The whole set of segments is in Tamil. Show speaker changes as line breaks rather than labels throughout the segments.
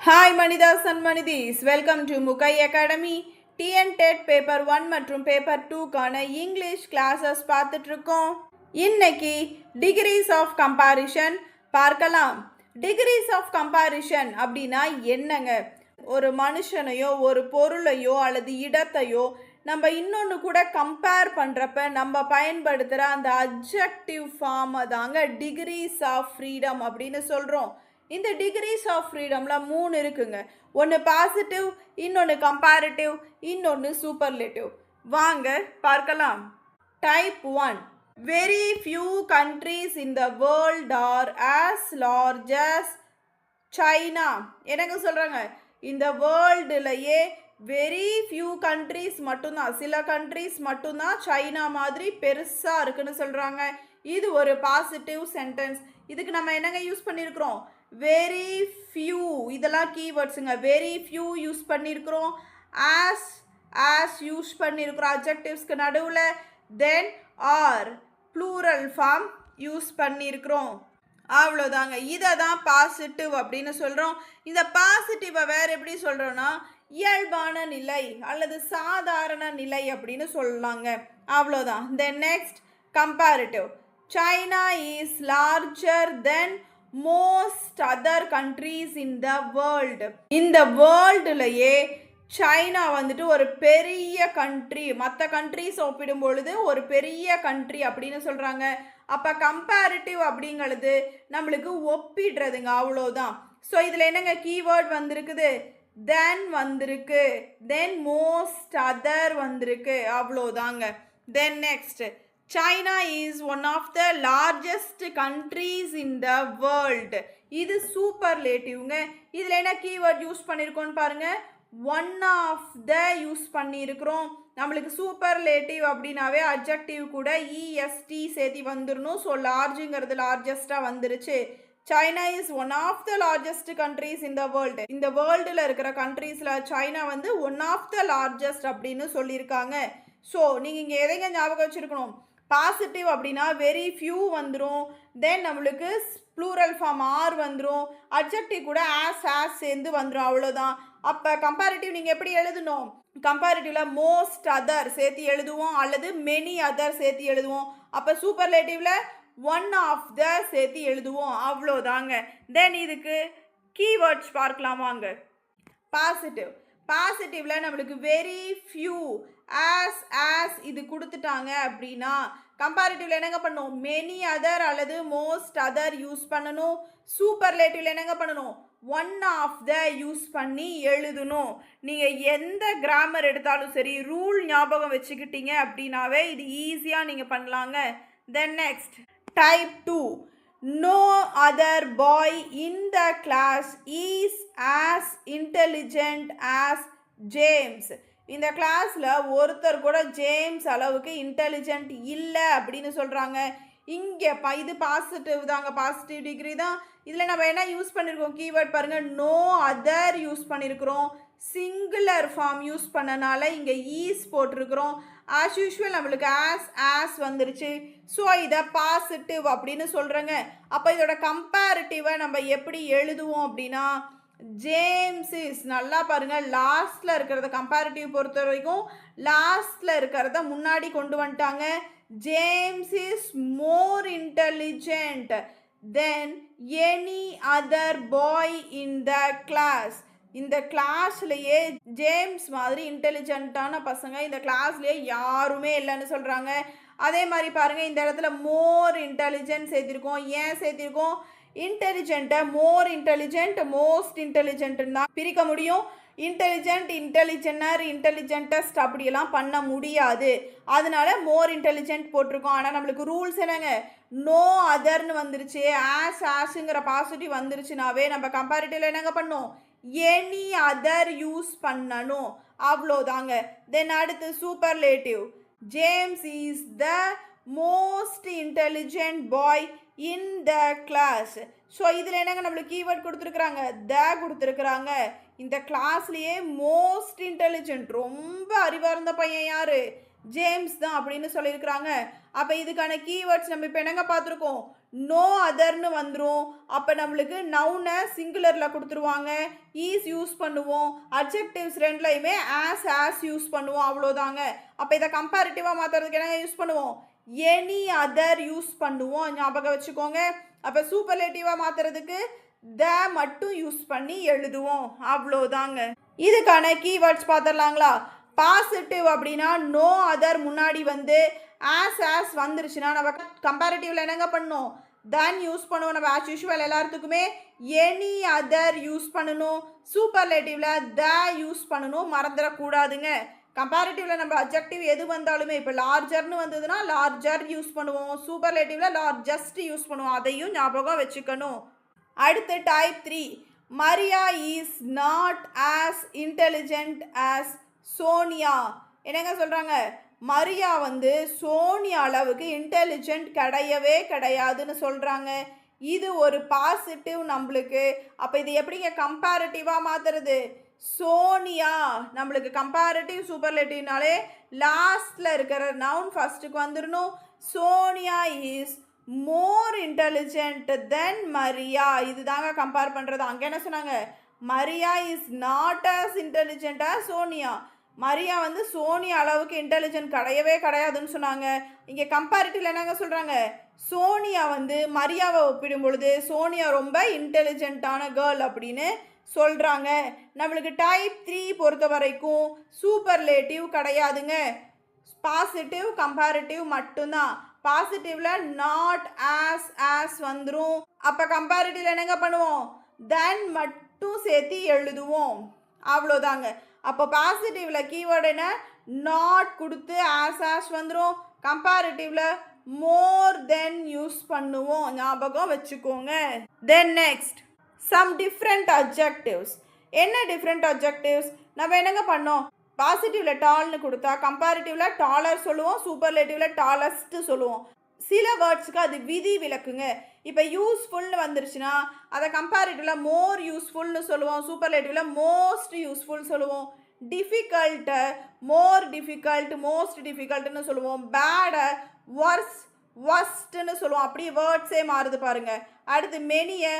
ஹாய் மனிதாஸ் அண்ட் மனிதீஸ், welcome to Mugai academy. TN TET paper 1 மற்றும் பேப்பர் 2க்கான இங்கிலீஷ் கிளாஸஸ் பார்த்துட்ருக்கோம். இன்னைக்கு டிகிரிஸ் ஆஃப் கம்பேரிஷன் பார்க்கலாம். டிகிரிஸ் ஆஃப் கம்பேரிஷன் அப்படின்னா என்னங்க? ஒரு மனுஷனையோ ஒரு பொருளையோ அல்லது இடத்தையோ நம்ம இன்னொன்று கூட கம்பேர் பண்ணுறப்ப நம்ம பயன்படுத்துகிற அந்த அட்ஜெக்டிவ் ஃபார்மை தாங்க டிகிரிஸ் ஆஃப் ஃப்ரீடம் அப்படின்னு சொல்கிறோம். இந்த டிகிரிஸ் ஆஃப் ஃப்ரீடமில் 3 இருக்குங்க. ஒன்று பாசிட்டிவ், இன்னொன்று கம்பேரிட்டிவ், இன்னொன்று சூப்பர்லேட்டிவ். வாங்க பார்க்கலாம். Type 1. Very few countries in the world are as large as China. எனக்கு சொல்கிறாங்க, இந்த வேர்ல்டுலையே வெரி ஃபியூ கண்ட்ரீஸ் மட்டும்தான், சில கண்ட்ரீஸ் மட்டும்தான் சைனா மாதிரி பெருசாக இருக்குன்னு சொல்கிறாங்க. இது ஒரு பாசிட்டிவ் சென்டென்ஸ். இதுக்கு நம்ம என்னங்க யூஸ் பண்ணியிருக்கிறோம்? Very few. இதெல்லாம் கீவேர்ட்ஸுங்க. வெரி ஃபியூ யூஸ் பண்ணியிருக்கிறோம். ஆஸ் யூஸ் பண்ணியிருக்கிறோம் அட்ஜெக்டிவ்ஸ்க்கு நடுவில். தென் ஆர் ப்ளூரல் ஃபார்ம் யூஸ் பண்ணியிருக்கிறோம். அவ்வளோதாங்க. இதை தான் பாசிட்டிவ் அப்படின்னு சொல்கிறோம். இந்த பாசிட்டிவை வேறு எப்படி சொல்கிறோன்னா இயல்பான நிலை அல்லது சாதாரண நிலை அப்படின்னு சொல்லலாங்க. அவ்வளோதான். Then next comparative. China is larger than most other countries in the world. இந்த வேர்ல்டுலையே சைனா வந்துட்டு ஒரு பெரிய கண்ட்ரி, மற்ற கண்ட்ரிஸ் ஒப்பிடும் பொழுது ஒரு பெரிய கண்ட்ரி அப்படின்னு சொல்கிறாங்க. அப்போ கம்பேரிட்டிவ் அப்படிங்கிறது நம்மளுக்கு ஒப்பிடுறதுங்க. அவ்வளோதான். ஸோ இதில் என்னங்க கீவேர்ட் வந்திருக்குது? தென் வந்திருக்கு, தென் மோஸ்ட் அதர் வந்திருக்கு. அவ்வளோதாங்க. Then next, China is one of the largest countries in the world. இது சூப்பர்லேட்டிவ்ங்க. இதில் என்ன கீவேர்ட் யூஸ் பண்ணியிருக்கோன்னு பாருங்கள். ஒன் ஆஃப் த யூஸ் பண்ணியிருக்கிறோம். நம்மளுக்கு சூப்பர்லேட்டிவ் அப்படின்னாவே அட்ஜெக்டிவ் கூட இஎஸ்டி சேர்த்தி வந்துடணும். ஸோ லார்ஜுங்கிறது லார்ஜஸ்ட்டாக வந்துருச்சு. China is one of the largest countries in the world. இந்த வேர்ல்டில் இருக்கிற கண்ட்ரீஸில் சைனா வந்து ஒன் ஆஃப் த லார்ஜஸ்ட் அப்படின்னு சொல்லியிருக்காங்க. ஸோ நீங்கள் இங்கே எதைங்க ஞாபகம் வச்சுருக்கணும்? பாசிட்டிவ் அப்படின்னா வெரி ஃபியூ வந்துடும். தென் நம்மளுக்கு ப்ளூரல் ஃபார்ம் ஆர் வந்துடும். அட்ஜெக்டிவ் கூட ஆஸ் சேர்ந்து வந்துடும். அவ்வளோதான். அப்போ கம்பேரிட்டிவ் நீங்கள் எப்படி எழுதணும்? கம்பேரிட்டிவில் மோஸ்ட் அதர் சேர்த்து எழுதுவோம் அல்லது மெனி அதர் சேர்த்து எழுதுவோம். அப்போ சூப்பர்லேட்டிவில் ஒன் ஆஃப் த சேர்த்து எழுதுவோம். அவ்வளோதாங்க. தென் இதுக்கு கீவேர்ட்ஸ் பார்க்கலாம் வாங்க. பாசிட்டிவ். பாசிட்டிவில் நம்மளுக்கு வெரி ஃபியூ ஆஸ் இது கொடுத்துட்டாங்க அப்படின்னா கம்பேரிட்டிவில் என்னங்க பண்ணணும்? மெனி அதர் அல்லது மோஸ்ட் அதர் யூஸ் பண்ணணும். சூப்பர்லேட்டிவில் என்னங்க பண்ணணும்? ஒன் ஆஃப் த யூஸ் பண்ணி எழுதணும். நீங்கள் எந்த கிராமர் எடுத்தாலும் சரி, ரூல் ஞாபகம் வச்சுக்கிட்டீங்க அப்படின்னாவே இது ஈஸியாக நீங்கள் பண்ணலாங்க. Then next type 2. No other boy in the class is as intelligent as James. இந்த கிளாஸில் ஒருத்தர் கூட ஜேம்ஸ் அளவுக்கு இன்டெலிஜென்ட் இல்லை அப்படின்னு சொல்கிறாங்க. இங்கே இது பாசிட்டிவ் தாங்க, பாசிட்டிவ் டிகிரி தான். இதில் நம்ம என்ன யூஸ் பண்ணியிருக்கோம்? கீவேர்ட் பாருங்கள். நோ அதர் யூஸ் பண்ணியிருக்கிறோம். சிங்குலர் ஃபார்ம் யூஸ் பண்ணனால இங்கே ஈஸ் போட்டிருக்கிறோம். ஆஸ் யூஷுவல் நம்மளுக்கு ஆஸ் வந்துருச்சு. ஸோ இதை பாசிட்டிவ் அப்படின்னு சொல்கிறேங்க. அப்போ இதோட கம்பேரிட்டிவை நம்ம எப்படி எழுதுவோம் அப்படின்னா ஜேம்ஸ் இஸ், நல்லா பாருங்கள், லாஸ்ட்டில் இருக்கிறத கம்பேரிட்டிவ் பொறுத்த வரைக்கும் லாஸ்ட்டில் இருக்கிறத முன்னாடி கொண்டு வந்துட்டாங்க. James is more intelligent than any other boy in the class. இந்த கிளாஸ்லேயே ஜேம்ஸ் மாதிரி இன்டெலிஜென்ட்டான பசங்க இந்த கிளாஸ்லேயே யாருமே இல்லைன்னு சொல்கிறாங்க. அதே மாதிரி பாருங்கள், இந்த இடத்துல மோர் இன்டெலிஜென்ட் சேர்த்திருக்கோம். ஏன் சேர்த்திருக்கோம்? இன்டெலிஜென்ட்டை மோர் இன்டெலிஜென்ட் மோஸ்ட் இன்டெலிஜென்ட்னு தான் பிரிக்க முடியும். இன்டெலிஜென்ட், இன்டெலிஜென்டர், இன்டெலிஜென்டஸ்ட் அப்படியெல்லாம் பண்ண முடியாது. அதனால மோர் இன்டெலிஜென்ட் போட்டிருக்கோம். ஆனால் நம்மளுக்கு ரூல்ஸ் என்னங்க? நோ அதர்னு வந்துருச்சு. ஆஸுங்கிற பாசிட்டிவ் வந்துருச்சுனாவே நம்ம கம்பேரிட்டிவில் என்னங்க பண்ணோம்? எனி அதர் யூஸ் பண்ணணும். அவ்வளோதாங்க. தென் அடுத்து superlative. James is the most intelligent boy in the class. So இதில் என்னங்க நம்மளுக்கு கீவேர்ட் கொடுத்துருக்குறாங்க? த கொடுத்துருக்குறாங்க. இந்த கிளாஸ்லேயே மோஸ்ட் இன்டெலிஜென்ட், ரொம்ப அறிவார்ந்த பையன் யார்? ஜேம்ஸ் தான் அப்படின்னு சொல்லியிருக்கிறாங்க. அப்போ இதுக்கான கீவேர்ட்ஸ் நம்ம இப்போ என்னங்க பார்த்துருக்கோம்? நோ அதர்னு வந்துடும். அப்போ நம்மளுக்கு நவுனை சிங்குலரில் கொடுத்துருவாங்க. ஈஸ் யூஸ் பண்ணுவோம். அட்ஜெக்டிவ்ஸ் ரெண்டுலையுமே ஆஸ் யூஸ் பண்ணுவோம். அவ்வளோதாங்க. அப்போ இதை கம்பேரிட்டிவாக மாற்றுறதுக்கு என்னங்க யூஸ் பண்ணுவோம்? எனி அதர் யூஸ் பண்ணுவோம். ஞாபகம் வச்சுக்கோங்க. அப்போ சூப்பர்லேட்டிவாக மாற்றுறதுக்கு த மட்டும் யூஸ் பண்ணி எழுதுவோம். அவ்வளோதாங்க. இதுக்கான கீவேர்ட்ஸ் பார்த்துடலாங்களா? பாசிட்டிவ் அப்படின்னா நோ அதர் முன்னாடி வந்து ஆஸ் வந்துருச்சுன்னா நம்ம கம்பேரிட்டிவ்ல என்னங்க பண்ணணும்? தென் யூஸ் பண்ணுவோம். நம்ம ஆஸ் யூஷுவல் எல்லாத்துக்குமே எனி அதர் யூஸ் பண்ணணும். சூப்பர்லேட்டிவ்ல த யூஸ் பண்ணணும். மறந்துடக்கூடாதுங்க. கம்பேரிட்டிவ்ல நம்ம அட்ஜெக்டிவ் எது வந்தாலுமே இப்போ லார்ஜர்னு வந்ததுன்னா லார்ஜர் யூஸ் பண்ணுவோம். சூப்பர்லேட்டிவ்ல லார்ஜஸ்ட் யூஸ் பண்ணுவோம். அதையும் ஞாபகம் வச்சுக்கணும். அடுத்து type 3. Maria is not as intelligent as Sonia. என்னங்க சொல்கிறாங்க? மரியா வந்து சோனியா அளவுக்கு இன்டெலிஜென்ட் கிடையவே கிடையாதுன்னு சொல்கிறாங்க. இது ஒரு பாசிட்டிவ் நம்மளுக்கு. அப்போ இது எப்படிங்க கம்பேரிட்டிவாக மாற்றுறது? சோனியா நம்மளுக்கு கம்பேரிட்டிவ் சூப்பர்லேட்டிவ்னாலே லாஸ்ட்டில் இருக்கிற நவுன் ஃபஸ்ட்டுக்கு வந்துடணும். சோனியா இஸ் மோர் இன்டெலிஜென்ட் தென் மரியா. இது தாங்க கம்பேர் பண்ணுறது. அங்கே என்ன சொன்னாங்க? Maria is not as intelligent as Sonia. Maria வந்து சோனியா அளவுக்கு இன்டெலிஜென்ட் கிடையவே கிடையாதுன்னு சொன்னாங்க. இங்கே கம்பேரிட்டிவ்ல என்னங்க சொல்கிறாங்க? சோனியா வந்து மரியாவை ஒப்பிடும் பொழுது சோனியா ரொம்ப இன்டெலிஜென்ட்டான கேர்ள் அப்படின்னு சொல்கிறாங்க. நம்மளுக்கு டைப் 3 பொறுத்த வரைக்கும் சூப்பர்லேட்டிவ் கிடையாதுங்க. பாசிட்டிவ் கம்பேரிட்டிவ் மட்டும்தான். பாசிட்டிவ்ல நாட் ஆஸ் வந்துடும். அப்போ கம்பேரிட்டிவ்ல என்னங்க பண்ணுவோம்? தென் மட்டும் சேர்த்து எழுதுவோம். அவ்வளோதாங்க. அப்போ பாசிட்டிவ்ல கீவேர்டு என்ன? நாட் கொடுத்து ஆஸ் வந்துடும். கம்பேரிட்டிவ்ல மோர் தென் யூஸ் பண்ணுவோம். ஞாபகம் வச்சுக்கோங்க. Then next sum different adjectives. என்ன டிஃப்ரெண்ட் அட்ஜெக்டிவ்ஸ்? நம்ம என்னங்க பண்ணோம்? பாசிட்டிவ்ல டால்னு கொடுத்தா கம்பேரிட்டிவ்ல டாலர் சொல்லுவோம். சூப்பர்லேட்டிவ்ல டாலஸ்ட் சொல்லுவோம். சில வேர்ட்ஸுக்கு அது விதி விலக்குங்க. இப்போ யூஸ்ஃபுல்னு வந்துருச்சுன்னா அதை கம்பேரிட்டிவ்ல மோர் யூஸ்ஃபுல்னு சொல்லுவோம். சூப்பர்லேட்டிவ்ல மோஸ்ட் யூஸ்ஃபுல் சொல்லுவோம். டிஃபிகல்ட்டை மோர் டிஃபிகல்ட் மோஸ்ட் டிஃபிகல்ட்னு சொல்லுவோம். பேடை ஒர்ஸ்ட்னு சொல்லுவோம். அப்படியே வேர்ட்ஸே மாறுது பாருங்க. அடுத்து மெனியை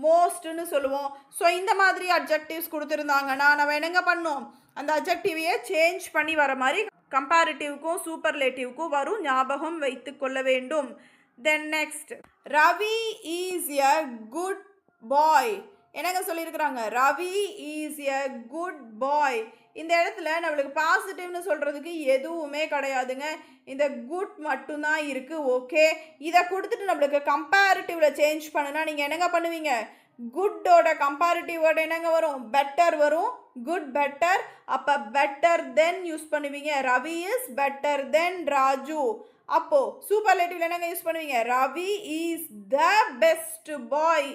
மோஸ்ட்னு சொல்லுவோம். ஸோ இந்த மாதிரி அட்ஜெக்டிவ்ஸ் கொடுத்துருந்தாங்கன்னா நம்ம என்னங்க பண்ணோம்? அந்த அட்ஜெக்டிவையே சேஞ்ச் பண்ணி வர மாதிரி கம்பேரிட்டிவ்க்கும் சூப்பர்லேட்டிவ்க்கும் வரும். ஞாபகம் வைத்து கொள்ள வேண்டும். Then next Ravi is a good boy. என்னங்க சொல்லியிருக்கிறாங்க? Ravi is a good boy. இந்த இடத்துல நம்மளுக்கு பாசிட்டிவ்னு சொல்கிறதுக்கு எதுவுமே கிடையாதுங்க. இந்த குட் மட்டும்தான் இருக்குது. ஓகே, இதை கொடுத்துட்டு நம்மளுக்கு கம்பேரிட்டிவில் சேஞ்ச் பண்ணுனா நீங்கள் என்னங்க பண்ணுவீங்க? குட்டோட கம்பேரிட்டிவ் வேர்டு என்னங்க வரும்? பெட்டர் வரும். Good better. அப்போ பெட்டர் தென் யூஸ் பண்ணுவீங்க. Ravi is better than Raju. அப்போ சூப்பர்லேட்டிவ்ல என்னங்க யூஸ் பண்ணுவீங்க? Ravi is the best boy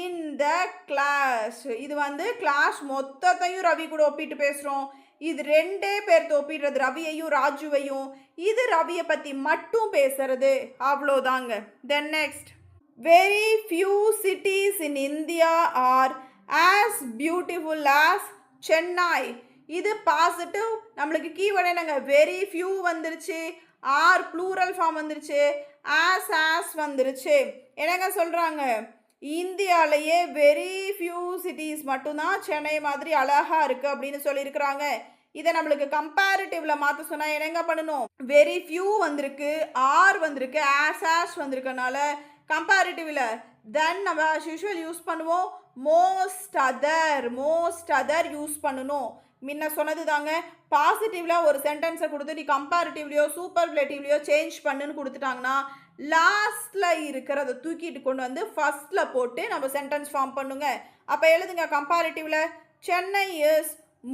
in the class. இது வந்து கிளாஸ் மொத்தத்தையும் ரவி கூட ஒப்பிட்டு பேசுகிறோம். இது ரெண்டே பேர்த்து ஒப்பிடுறது, ரவியையும் ராஜுவையும். இது ரவியை பற்றி மட்டும் பேசுறது. அவ்வளோதாங்க. Then next very few cities in India are as beautiful as Chennai. இது பாசிட்டிவ். நம்மளுக்கு கீவேர்டு என்னங்க? வெரி ஃபியூ வந்துருச்சு. ஆர் ப்ளூரல் ஃபார்ம் வந்துருச்சு. ஆஸ் வந்துருச்சு. என்னங்க சொல்கிறாங்க? இந்தியாவிலேயே வெரி ஃபியூ சிட்டிஸ் மட்டும்தான் சென்னை மாதிரி அழகாக இருக்குது அப்படின்னு சொல்லியிருக்கிறாங்க. இதை நம்மளுக்கு கம்பேரிட்டிவ்ல மாற்ற சொன்னால் என்னங்க பண்ணணும்? வெரி ஃபியூ வந்திருக்கு, ஆர் வந்திருக்கு, ஆஸ் வந்திருக்கனால கம்பேரிட்டிவ்ல தென் நம்ம ஆஸ் யூஷுவல் யூஸ் பண்ணுவோம். மோஸ்ட் அதர் யூஸ் பண்ணணும். முன்ன சொன்னது தாங்க. பாசிட்டிவ்ல ஒரு சென்டென்ஸை கொடுத்து நீ கம்பேரிட்டிவ்லையோ சூப்பர்லேட்டிவ்லையோ சேஞ்ச் பண்ணுன்னு கொடுத்துட்டாங்கன்னா லாஸ்ட்ல இருக்கிறத தூக்கிட்டு கொண்டு வந்து ஃபர்ஸ்ட்ல போட்டு நம்ம சென்டென்ஸ் ஃபார்ம் பண்ணுங்க. அப்போ எழுதுங்க கம்பேரிட்டிவ்ல Chennai is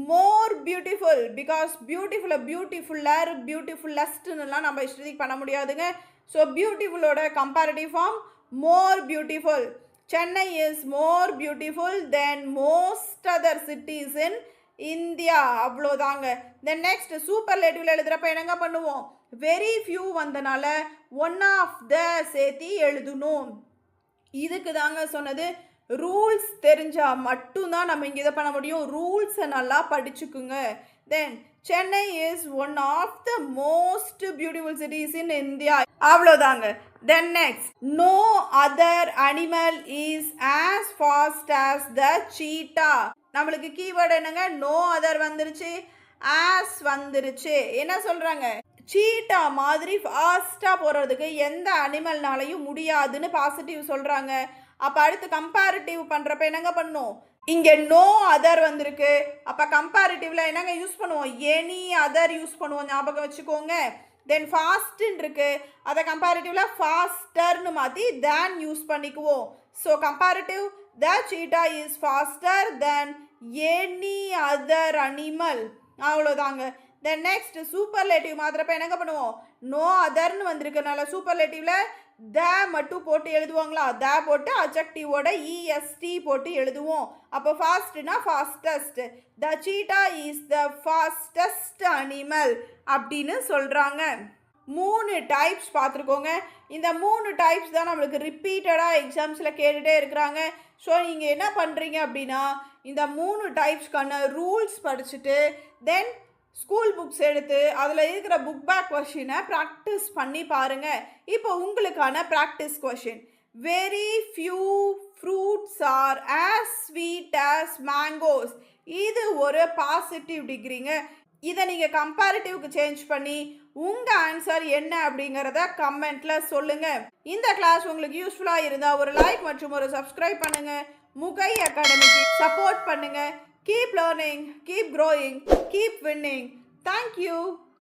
more beautiful because beautifuller பியூட்டிஃபுல்லஸ்ட்னுலாம் நம்ம இஷ்டத்துக்கு பண்ண முடியாதுங்க. ஸோ பியூட்டிஃபுல்லோட comparative form more beautiful. Chennai is more beautiful than most other cities in India. அவ்வளோதாங்க. தென் நெக்ஸ்ட் சூப்பர்லேட்டிவ்ல எழுதுறப்ப என்னங்க பண்ணுவோம்? வெரி ஃபியூ வந்தனால ஒன் ஆஃப் த சேர்த்தி எழுதணும். இதுக்கு தாங்க சொன்னது ரூல்ஸ் தெரிஞ்சால் மட்டும்தான் நம்ம இங்கே இதை பண்ண முடியும். ரூல்ஸை நல்லா படிச்சுக்குங்க. Then Chennai is one of the most beautiful cities in India. அவ்வளோதாங்க. Then next, no other animal is as fast as the cheetah. நம்மளுக்கு கீவேர்டு என்னங்க? no other வந்துருச்சு, as வந்துருச்சு. என்ன சொல்றாங்க? சீட்டா மாதிரி ஃபாஸ்டா போறதுக்கு எந்த அனிமல்னாலையும் முடியாதுன்னு பாசிட்டிவ் சொல்றாங்க. அப்ப அடுத்து கம்பேரிட்டிவ் பண்றப்ப என்னங்க பண்ணும்? இங்க நோ அதர் வந்திருக்கு. அப்ப கம்பேரிட்டிவ்ல என்னங்க யூஸ் பண்ணுவோம்? எனி அதர் யூஸ் பண்ணுவோம், ஞாபகம் வச்சுக்கோங்க. தென் ஃபாஸ்ட்ன்னு இருக்கு, அதை கம்பேரிட்டிவ்ல ஃபாஸ்டர்னு மாற்றி தேன் யூஸ் பண்ணிக்குவோம். So comparative the cheetah is faster than any other animal. அவ்வளோதாங்க. தென் நெக்ஸ்ட் சூப்பர்லேட்டிவ் மாத்திரப்ப என்னங்க பண்ணுவோம்? நோ அதர்னு வந்திருக்கனால சூப்பர்லேட்டிவ்ல த மட்டும் போட்டு எழுதுவாங்களா? த போட்டு அட்ஜெக்டிவோட இஎஸ்டி போட்டு எழுதுவோம். அப்போ ஃபாஸ்ட்னா fastest, the cheetah is the fastest animal அப்படின்னு சொல்கிறாங்க. 3 டைப்ஸ் பார்த்துருக்கோங்க. இந்த 3 டைப்ஸ் தான் நம்மளுக்கு ரிப்பீட்டடாக எக்ஸாம்ஸில் கேட்டுகிட்டே இருக்கிறாங்க. ஸோ நீங்கள் என்ன பண்ணுறீங்க அப்படின்னா, இந்த 3 டைப்ஸ்க்கான ரூல்ஸ் படிச்சுட்டு தென் ஸ்கூல் புக்ஸ் எடுத்து அதில் இருக்கிற புக் பேக் கொஷினை ப்ராக்டிஸ் பண்ணி பாருங்கள். இப்போ உங்களுக்கான practice question, very few fruits are as sweet as mangoes. இது ஒரு பாசிட்டிவ் டிகிரிங்க. இதை நீங்கள் கம்பேரிட்டிவ்க்கு சேஞ்ச் பண்ணி உங்கள் ஆன்சர் என்ன அப்படிங்கிறத கமெண்ட்டில் சொல்லுங்கள். இந்த கிளாஸ் உங்களுக்கு யூஸ்ஃபுல்லாக இருந்தால் ஒரு லைக் மற்றும் ஒரு சப்ஸ்கிரைப் பண்ணுங்கள். முகை அகாடமிக்கு சப்போர்ட் பண்ணுங்கள். Keep learning, keep growing, keep winning. Thank you.